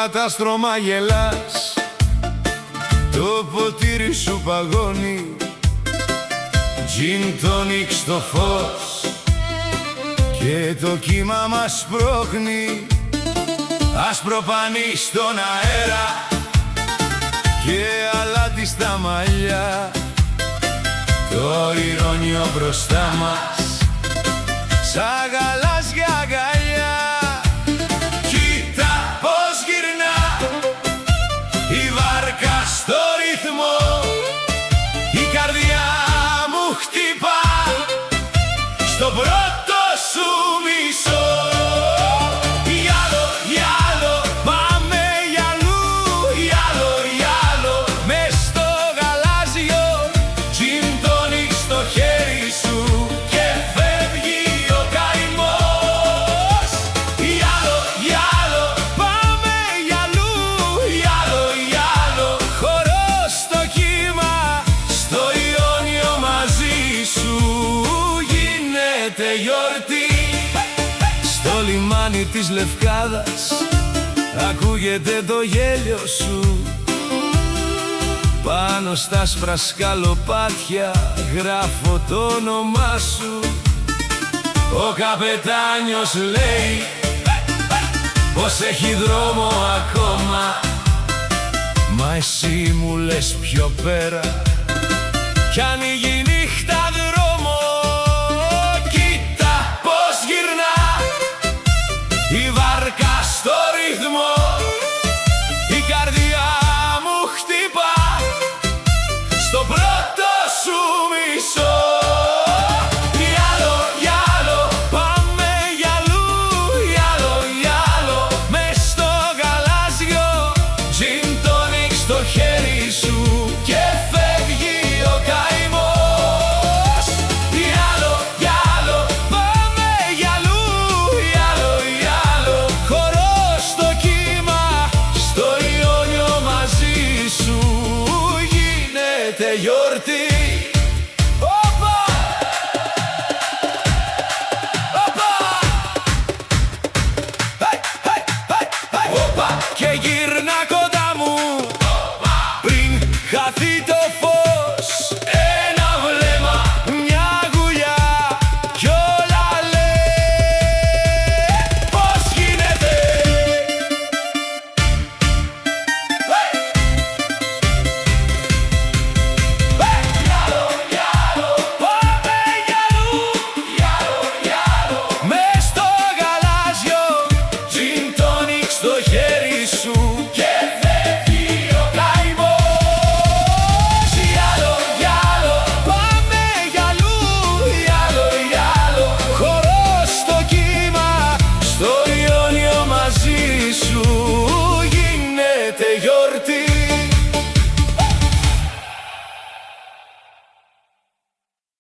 κατάστρωμα γελάς, το ποτήρι σου παγώνει, gin tonic στο φως και το κύμα μας πρόχνει, άσπρο πανί στον αέρα και αλάτι στα μαλλιά, το ηρώνιο μπροστά μας σαν γαλάζια αγκαλιά. Κοίτα πως γυρνά η βάρκα στο ρυθμό, η καρδιά μου χτυπά στο πρώτο σου μισό. Γιάλο, πάμε γιαλού, γιάλο, μες στο γαλάζιο, gin tonic στο χέρι σου και φεύγει ο καημός. Γιάλο, πάμε γιαλού, γιάλο, χορό στο κύμα, στο Ιόνιο μαζί σου γίνεται γιορτή. Στο λιμάνι της Λευκάδας ακούγεται το γέλιο σου, πάνω στα άσπρα σκαλοπάτια γράφω το όνομά σου. Ο καπετάνιος λέει πως έχει δρόμο ακόμα, μα εσύ μου λες πιο πέρα κι ανοίγει η νύχτα δρόμο. Κοίτα πως γυρνά η βάρκα στο ρυθμό, η καρδιά μου χτυπά στο πρώτο σου μισό. Γιάλο, πάμε γιαλού, γιάλο, μες στο γαλάζιο, gin tonic στο χέρι σου και φεύγει ο καημός. Γιάλο, πάμε γιαλού, γιάλο, χορό στο κύμα, στο Ιόνιο μαζί σου γίνεται γιορτή. Και γύρνα κοντά μου πριν χαθεί